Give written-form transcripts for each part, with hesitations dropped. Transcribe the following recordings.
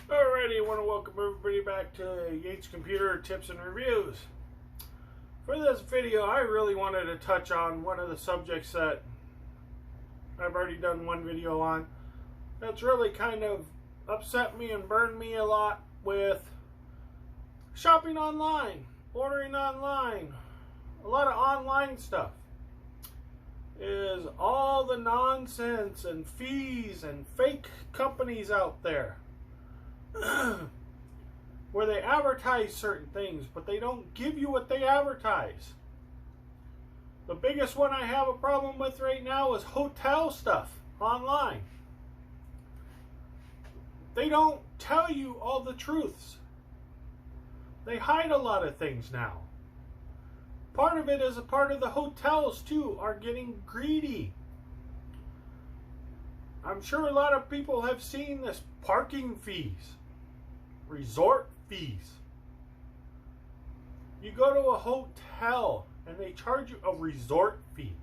Alrighty, I want to welcome everybody back to Yates Computer Tips and Reviews. For this video, I really wanted to touch on one of the subjects that I've already done one video on. That's really kind of upset me and burned me a lot with shopping online, ordering online, a lot of online stuff. Is all the nonsense and fees and fake companies out there where they advertise certain things, but they don't give you what they advertise. The biggest one I have a problem with right now is hotel stuff online. They don't tell you all the truths. They hide a lot of things now. Part of it is a part of the hotels too are getting greedy. I'm sure a lot of people have seen this parking fees, resort fees. You go to a hotel and they charge you a resort fee.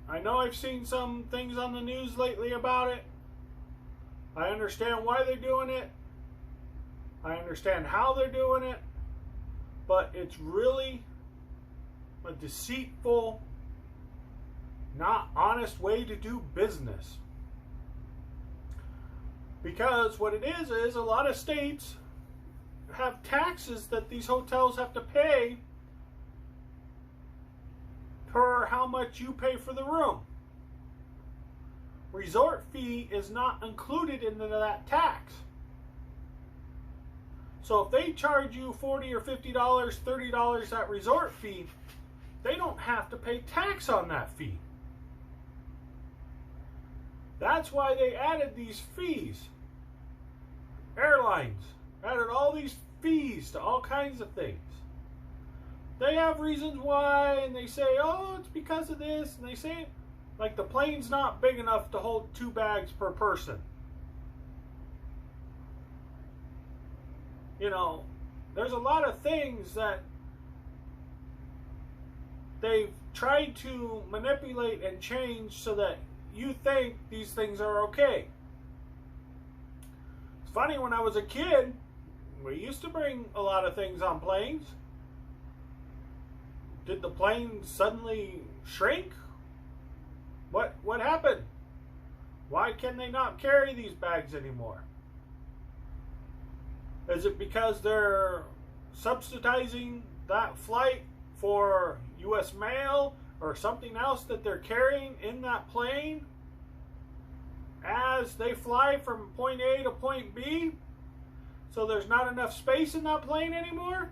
I know I've seen some things on the news lately about it. I understand why they're doing it. I understand how they're doing it. But it's really a deceitful, not honest way to do business. Because what it is a lot of states have taxes that these hotels have to pay per how much you pay for the room. Resort fee is not included into that tax. So if they charge you $40 or $50, $30 that resort fee, they don't have to pay tax on that fee. That's why they added these fees. Airlines added all these fees to all kinds of things. They have reasons why, and they say, oh, it's because of this, and they say, like the plane's not big enough to hold 2 bags per person. You know, there's a lot of things that they've tried to manipulate and change so that you think these things are okay. It's funny, when I was a kid, we used to bring a lot of things on planes. Did the plane suddenly shrink? What happened? Why can they not carry these bags anymore? Is it because they're subsidizing that flight for U.S. mail or something else that they're carrying in that plane as they fly from point A to point B? So there's not enough space in that plane anymore?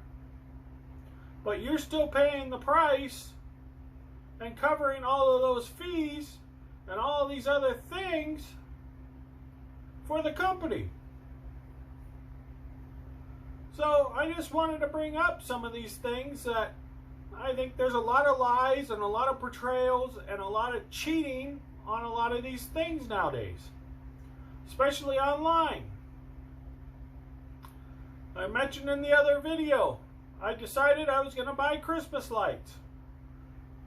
But you're still paying the price and covering all of those fees and all these other things for the company. So I just wanted to bring up some of these things that I think there's a lot of lies and a lot of portrayals and a lot of cheating on a lot of these things nowadays, especially online. I mentioned in the other video, I decided I was going to buy Christmas lights.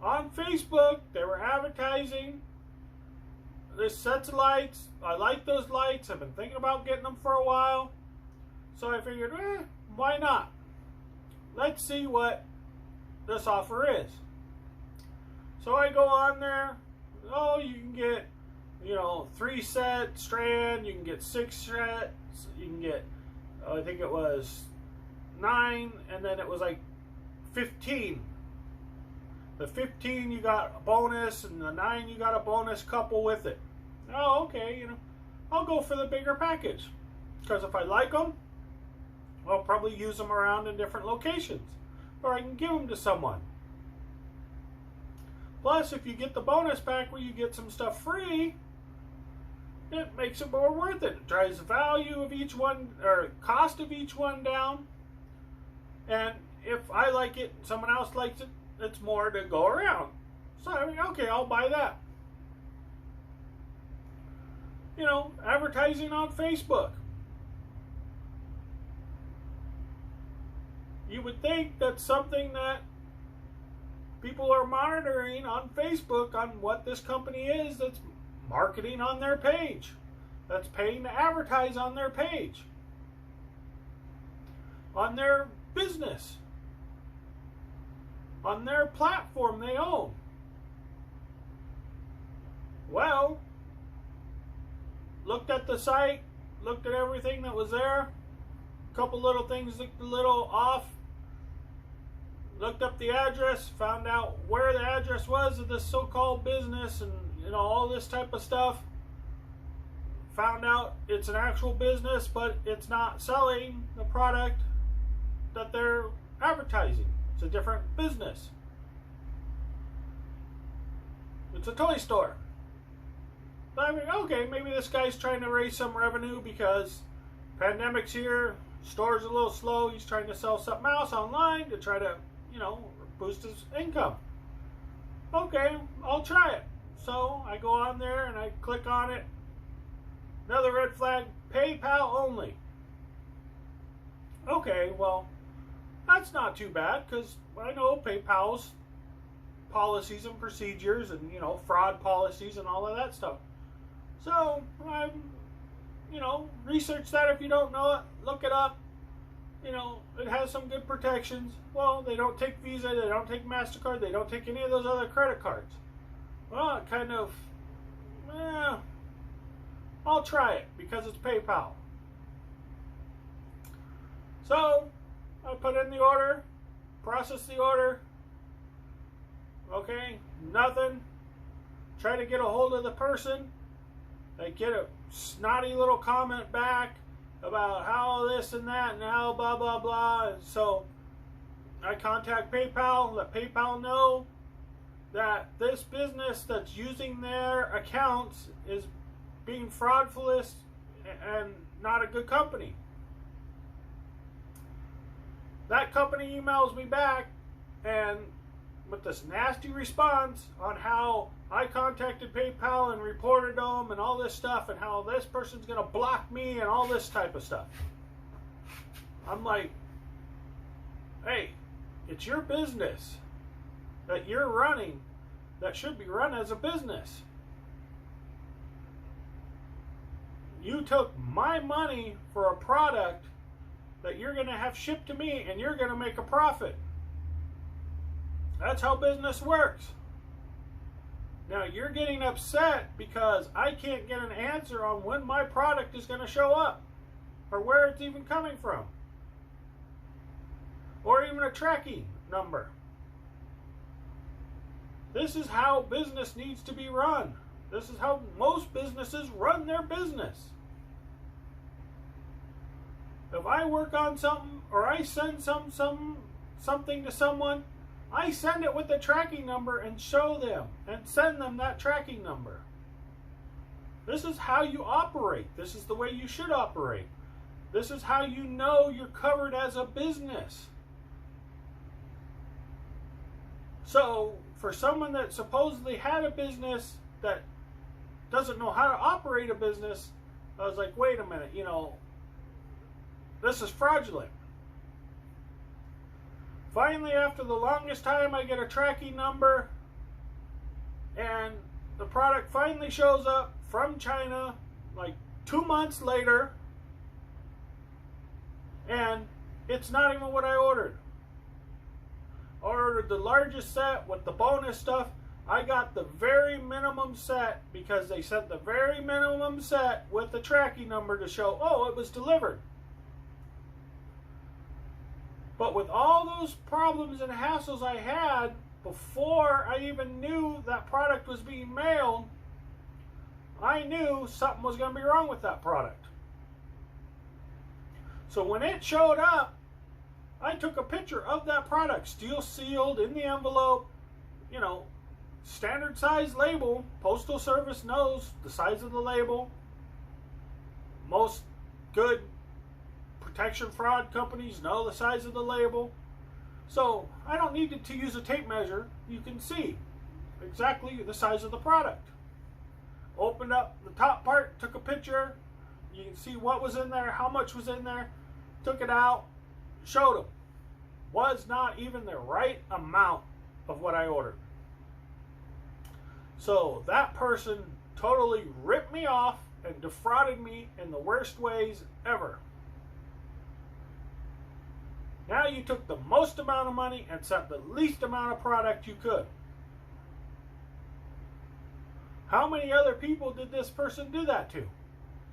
On Facebook, they were advertising this sets of lights. I like those lights. I've been thinking about getting them for a while. So I figured, why not? Let's see what this offer is. So I go on there. Oh, you can get, 3 set strand. You can get 6 sets. You can get, I think it was 9, and then it was like 15. The 15 you got a bonus, and the 9 you got a bonus couple with it. Oh, okay, I'll go for the bigger package. Because if I like them, I'll probably use them around in different locations. Or I can give them to someone. Plus, if you get the bonus pack where you get some stuff free, it makes it more worth it. It drives the value of each one, or cost of each one down. And if I like it, someone else likes it, it's more to go around. So I mean, okay, I'll buy that. Advertising on Facebook. You would think that's something that people are monitoring on Facebook on what this company is that's marketing on their page. that's paying to advertise on their page, on their business, on their platform they own. Well, looked at the site, looked at everything that was there. A couple little things looked a little off. Looked up the address, found out where the address was of this so-called business, and all this type of stuff. Found out it's an actual business, but it's not selling the product that they're advertising. It's a different business. It's a toy store. So I mean, okay, maybe this guy's trying to raise some revenue because pandemic's here, store's a little slow, he's trying to sell something else online to try to, boost his income. Okay, I'll try it. So I go on there and I click on it. Another red flag, PayPal only. Okay, well, that's not too bad because I know PayPal's policies and procedures and, fraud policies and all of that stuff. So I'm, research that if you don't know it, look it up. It has some good protections. Well, they don't take Visa, they don't take MasterCard, they don't take any of those other credit cards. Well, it kind of, I'll try it because it's PayPal. So, I put in the order, process the order. Okay, nothing. Try to get a hold of the person. I get a snotty little comment back about how this and that and how blah blah blah. So I contact PayPal, let PayPal know that this business that's using their accounts is being fraudulent and not a good company. That company emails me back and with this nasty response on how I contacted PayPal and reported them and all this stuff and how this person's going to block me and all this type of stuff. I'm like, hey, it's your business that you're running that should be run as a business. You took my money for a product that you're going to have shipped to me and you're going to make a profit. That's how business works. Now you're getting upset because I can't get an answer on when my product is going to show up or where it's even coming from or even a tracking number. This is how business needs to be run. This is how most businesses run their business. If I work on something or I send something to someone, I send it with the tracking number and show them and send them that tracking number. This is how you operate. This is the way you should operate. This is how you know you're covered as a business. So, for someone that supposedly had a business that doesn't know how to operate a business, I was like, wait a minute, this is fraudulent. Finally, after the longest time, I get a tracking number and the product finally shows up from China like 2 months later and it's not even what I ordered. I ordered the largest set with the bonus stuff. I got the very minimum set because they sent the very minimum set with the tracking number to show, oh, it was delivered. But with all those problems and hassles I had before I even knew that product was being mailed, I knew something was going to be wrong with that product. So when it showed up, I took a picture of that product, steel sealed in the envelope, standard size label. Postal Service knows the size of the label. Most good protection fraud companies know the size of the label. So I don't need to use a tape measure. You can see exactly the size of the product. Opened up the top part, took a picture. You can see what was in there, how much was in there. Took it out, showed them. Was not even the right amount of what I ordered. So that person totally ripped me off and defrauded me in the worst ways ever. Now you took the most amount of money and sent the least amount of product you could. How many other people did this person do that to?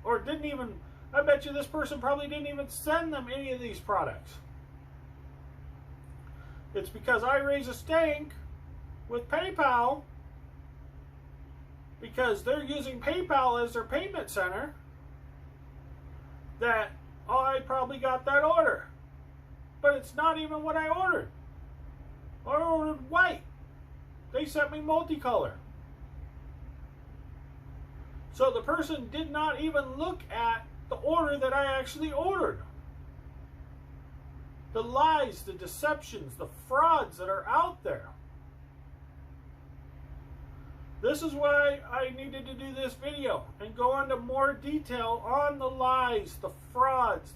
Or didn't even, I bet you this person probably didn't even send them any of these products. It's because I raise a stink with PayPal, because they're using PayPal as their payment center, that I probably got that order. But it's not even what I ordered. I ordered white. They sent me multicolor. So the person did not even look at the order that I actually ordered. The lies, the deceptions, the frauds that are out there. This is why I needed to do this video and go into more detail on the lies, the frauds,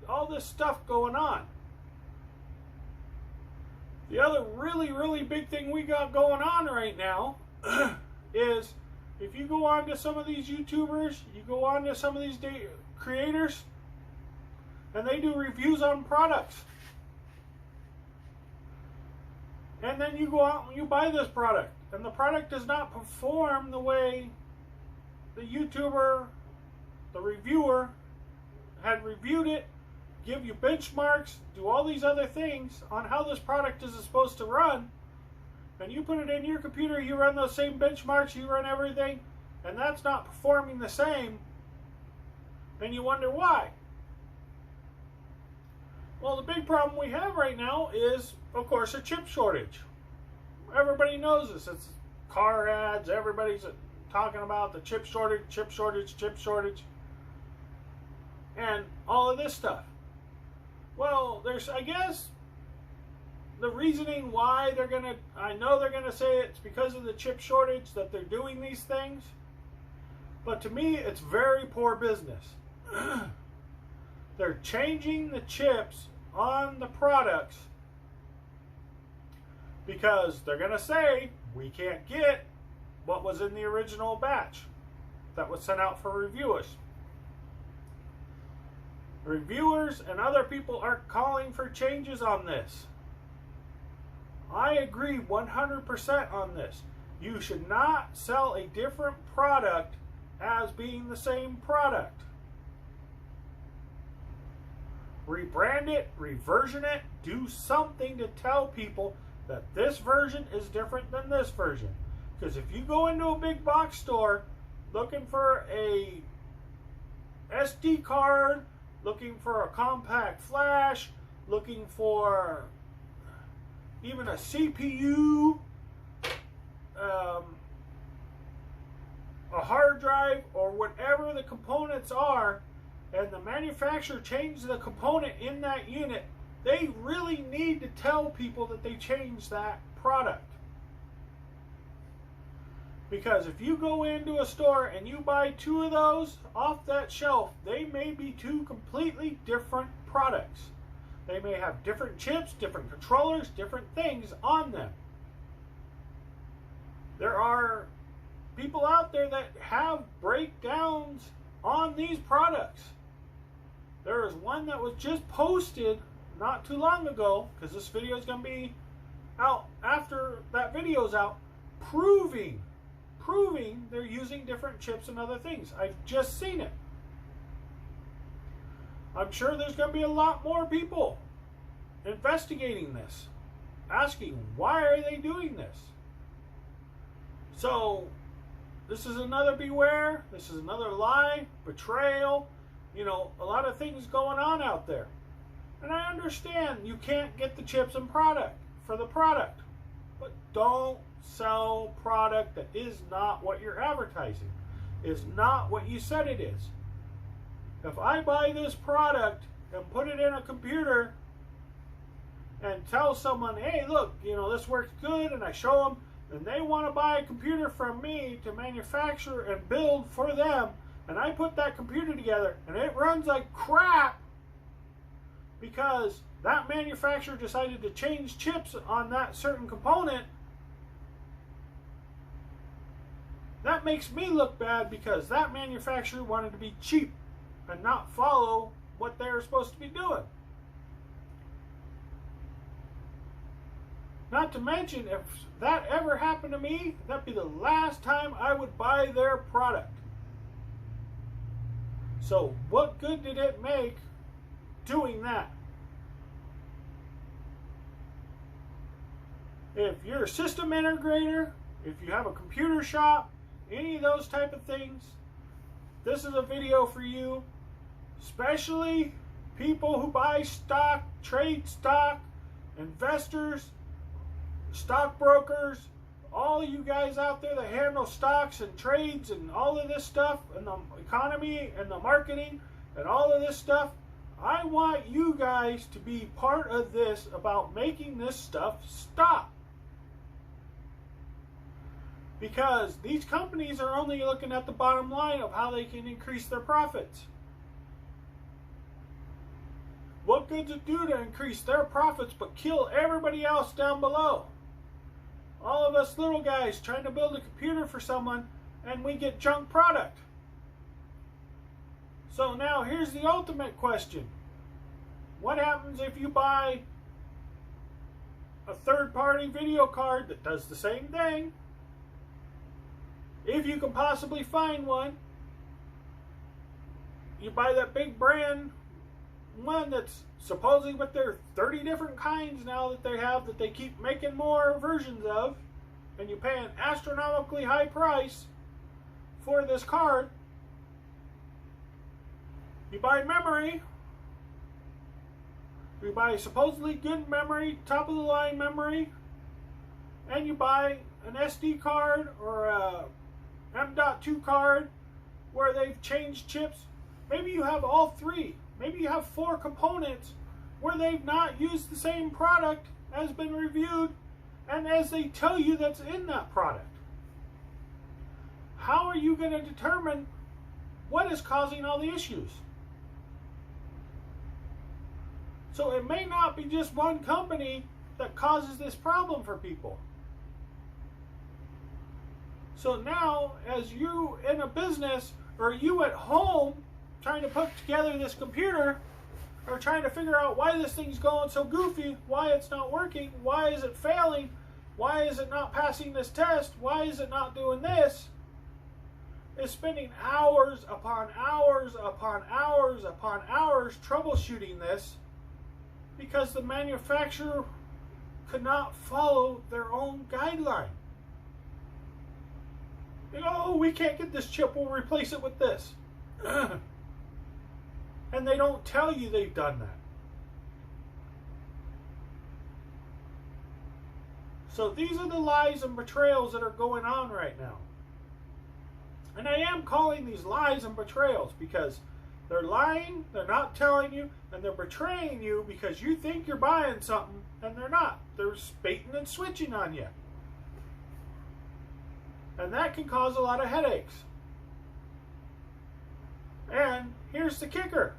all this stuff going on. The other really, really big thing we got going on right now is, if you go on to some of these YouTubers, you go on to some of these creators, and they do reviews on products. And then you go out and you buy this product, and the product does not perform the way the YouTuber, the reviewer, had reviewed it, give you benchmarks, do all these other things on how this product is supposed to run, and you put it in your computer, you run those same benchmarks, you run everything, and that's not performing the same, and you wonder why. Well, the big problem we have right now is, of course, a chip shortage. Everybody knows this. It's car ads, everybody's talking about the chip shortage, chip shortage, chip shortage, and all of this stuff. Well, there's, I guess, the reasoning why they're going to, I know they're going to say it's because of the chip shortage that they're doing these things. But to me, it's very poor business. They're changing the chips on the products because they're going to say, we can't get what was in the original batch that was sent out for reviewers. Reviewers and other people are calling for changes on this. I agree 100% on this. You should not sell a different product as being the same product. Rebrand it, reversion it, do something to tell people that this version is different than this version. Because if you go into a big box store looking for a SD card, looking for a compact flash, looking for even a CPU, a hard drive, or whatever the components are, and the manufacturer changed the component in that unit, they really need to tell people that they changed that product. Because if you go into a store and you buy 2 of those off that shelf, they may be 2 completely different products. They may have different chips, different controllers, different things on them. There are people out there that have breakdowns on these products. There is one that was just posted not too long ago, because this video is going to be out after that video is out, proving they're using different chips and other things. I've just seen it. I'm sure there's going to be a lot more people investigating this, asking why are they doing this. So this is another beware. This is another lie, betrayal. You know, a lot of things going on out there. And I understand you can't get the chips and product for the product, but don't sell product that is not what you're advertising, is not what you said it is. If I buy this product and put it in a computer and tell someone, hey, look, you know, this works good, and I show them, and they want to buy a computer from me to manufacture and build for them, and I put that computer together and it runs like crap because that manufacturer decided to change chips on that certain component, That makes me look bad because that manufacturer wanted to be cheap and not follow what they're supposed to be doing. Not to mention, if that ever happened to me, that'd be the last time I would buy their product. So what good did it make doing that? If you're a system integrator, if you have a computer shop, any of those type of things, this is a video for you. Especially people who buy stock, trade stock, investors, stockbrokers, all you guys out there that handle stocks and trades and all of this stuff, and the economy and the marketing and all of this stuff. I want you guys to be part of this about making this stuff stop. Because these companies are only looking at the bottom line of how they can increase their profits. What good does it do to increase their profits but kill everybody else down below? All of us little guys trying to build a computer for someone, and we get junk product. So now here's the ultimate question. What happens if you buy a third-party video card that does the same thing? If you can possibly find one, you buy that big brand one that's supposedly with their 30 different kinds now that they have, that they keep making more versions of, and you pay an astronomically high price for this card. You buy memory. You buy supposedly good memory, top of the line memory, and you buy an SD card or a M.2 card where they've changed chips. Maybe you have all three. Maybe you have 4 components where they've not used the same product as been reviewed and as they tell you that's in that product. How are you going to determine what is causing all the issues? So it may not be just one company that causes this problem for people. So now, as you in a business or you at home trying to put together this computer, or trying to figure out why this thing's going so goofy, why it's not working, why is it failing, why is it not passing this test, why is it not doing this, is spending hours upon hours upon hours upon hours troubleshooting this because the manufacturer could not follow their own guideline. You know, oh, we can't get this chip, we'll replace it with this. And they don't tell you they've done that. So these are the lies and betrayals that are going on right now. And I am calling these lies and betrayals because they're lying, they're not telling you, and they're betraying you because you think you're buying something and they're not. They're baiting and switching on you. And that can cause a lot of headaches. And here's the kicker.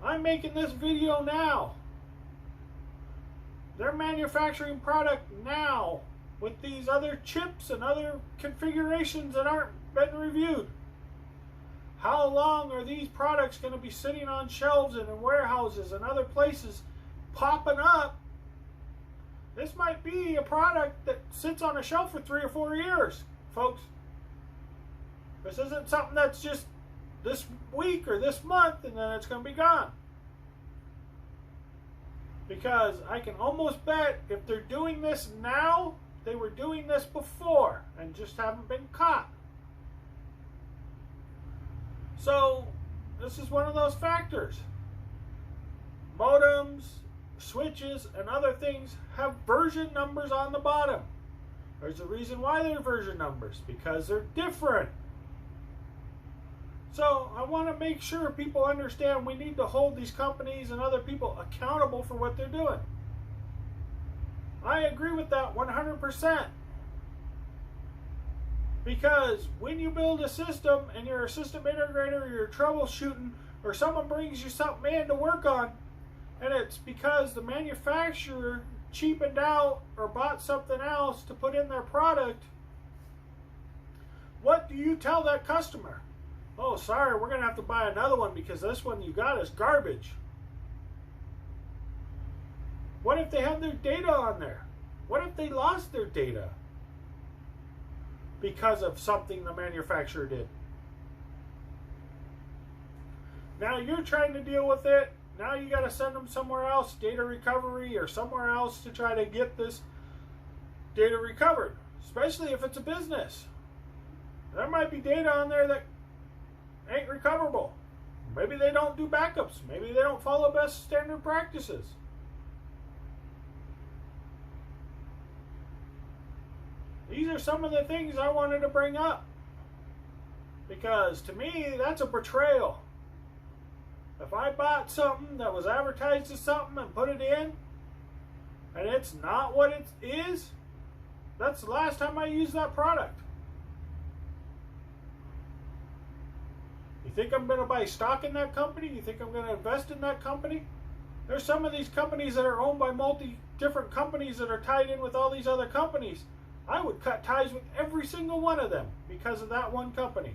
I'm making this video now. They're manufacturing product now with these other chips and other configurations that aren't been reviewed. How long are these products going to be sitting on shelves and in warehouses and other places popping up? This might be a product that sits on a shelf for 3 or 4 years, folks. This isn't something that's just this week or this month and then it's going to be gone. Because I can almost bet if they're doing this now, they were doing this before and just haven't been caught. So this is one of those factors. Modems, switches, and other things have version numbers on the bottom. There's a reason why they're version numbers, because they're different. So I want to make sure people understand we need to hold these companies and other people accountable for what they're doing. I agree with that 100%. Because when you build a system and you're a system integrator or you're troubleshooting or someone brings you something in to work on and it's because the manufacturer cheapened out or bought something else to put in their product, what do you tell that customer? Oh, sorry, we're going to have to buy another one because this one you got is garbage. What if they have their data on there? What if they lost their data because of something the manufacturer did? Now you're trying to deal with it. Now you got to send them somewhere else, data recovery or somewhere else, to try to get this data recovered, especially if it's a business. There might be data on there that ain't recoverable. Maybe they don't do backups. Maybe they don't follow best standard practices. These are some of the things I wanted to bring up, because to me that's a betrayal. If I bought something that was advertised as something and put it in and it's not what it is, that's the last time I used that product. You think I'm going to buy stock in that company? You think I'm going to invest in that company? There's some of these companies that are owned by different companies that are tied in with all these other companies. I would cut ties with every single one of them because of that one company.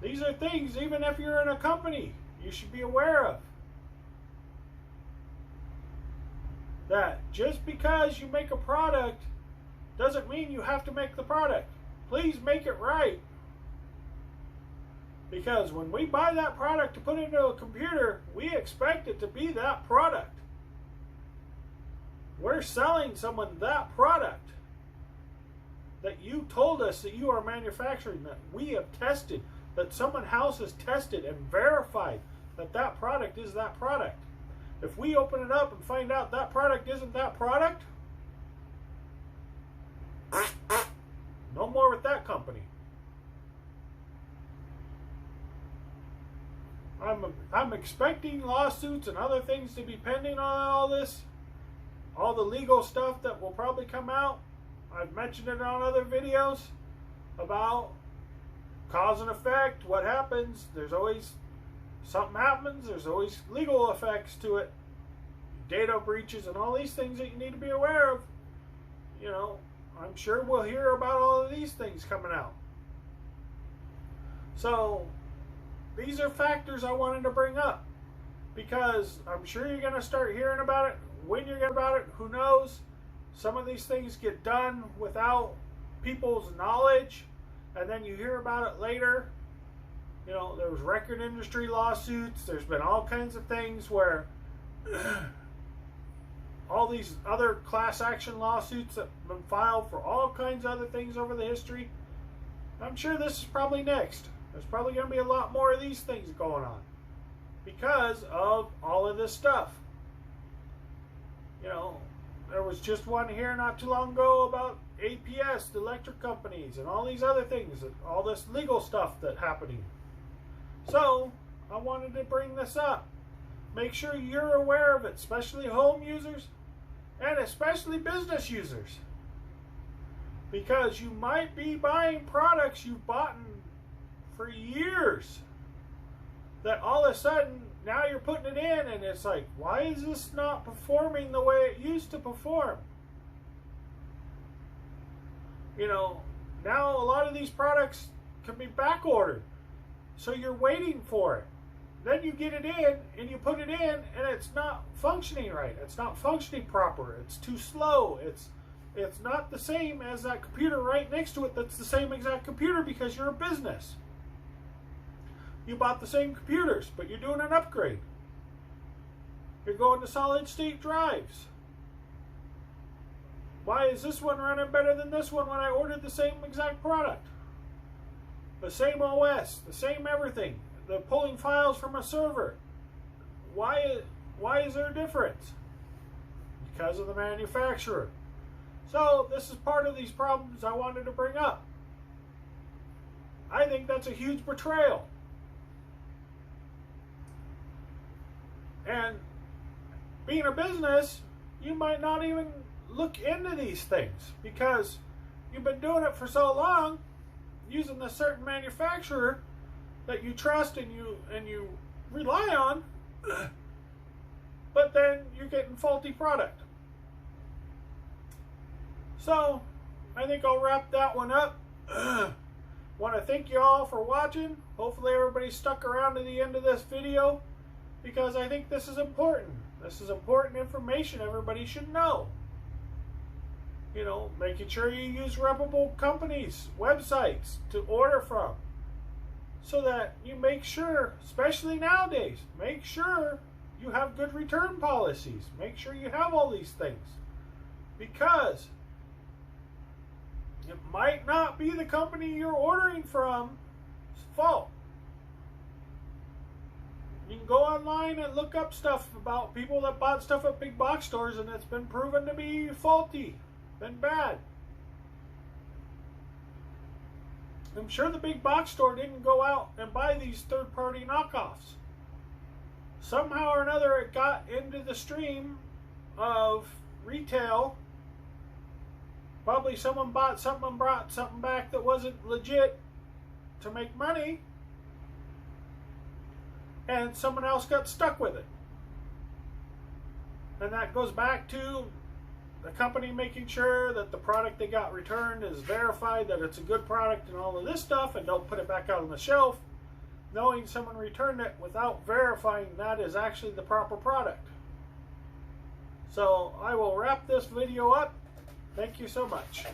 These are things, even if you're in a company, you should be aware of. That just because you make a product doesn't mean you have to make the product. Please make it right. Because when we buy that product to put into a computer, we expect it to be that product. We're selling someone that product that you told us that you are manufacturing, that we have tested, that someone else has tested and verified that that product is that product. If we open it up and find out that product isn't that product, no more with that company. I'm expecting lawsuits and other things to be pending on all this. All the legal stuff that will probably come out. I've mentioned it on other videos about cause and effect, what happens. There's always something happens. There's always legal effects to it. Data breaches and all these things that you need to be aware of. You know, I'm sure we'll hear about all of these things coming out. So these are factors I wanted to bring up, because I'm sure you're going to start hearing about it. When you're going about it, who knows? Some of these things get done without people's knowledge, and then you hear about it later. You know, there was record industry lawsuits. There's been all kinds of things where all these other class action lawsuits that have been filed for all kinds of other things over the history. I'm sure this is probably next. There's probably going to be a lot more of these things going on because of all of this stuff. You know, there was just one here not too long ago about APS, the electric companies, and all these other things, all this legal stuff that's happening. So, I wanted to bring this up. Make sure you're aware of it, especially home users and especially business users. Because you might be buying products you've bought for years that all of a sudden now you're putting it in and it's like, why is this not performing the way it used to perform? You know, now a lot of these products can be back ordered, so you're waiting for it. Then you get it in and you put it in and it's not functioning right. It's not functioning proper. It's too slow. It's not the same as that computer right next to it that's the same exact computer, because you're a business. You bought the same computers, but you're doing an upgrade. You're going to solid state drives. Why is this one running better than this one when I ordered the same exact product? The same OS, the same everything. They're pulling files from a server. Why is there a difference? Because of the manufacturer. So this is part of these problems I wanted to bring up. I think that's a huge betrayal. And being a business, you might not even look into these things because you've been doing it for so long, using a certain manufacturer that you trust and you rely on, but then you're getting faulty product. So I think I'll wrap that one up. Want to thank you all for watching. Hopefully everybody stuck around to the end of this video, because I think this is important. This is important information everybody should know. You know, making sure you use reputable companies, websites to order from, so that you make sure, especially nowadays, make sure you have good return policies. Make sure you have all these things, because it might not be the company you're ordering from's fault. You can go online and look up stuff about people that bought stuff at big box stores and it's been proven to be faulty, been bad. I'm sure the big box store didn't go out and buy these third-party knockoffs. Somehow or another it got into the stream of retail. Probably someone bought something and brought something back that wasn't legit to make money, and someone else got stuck with it. And that goes back to the company making sure that the product they got returned is verified, that it's a good product and all of this stuff, and don't put it back out on the shelf knowing someone returned it without verifying that is actually the proper product. So I will wrap this video up. Thank you so much.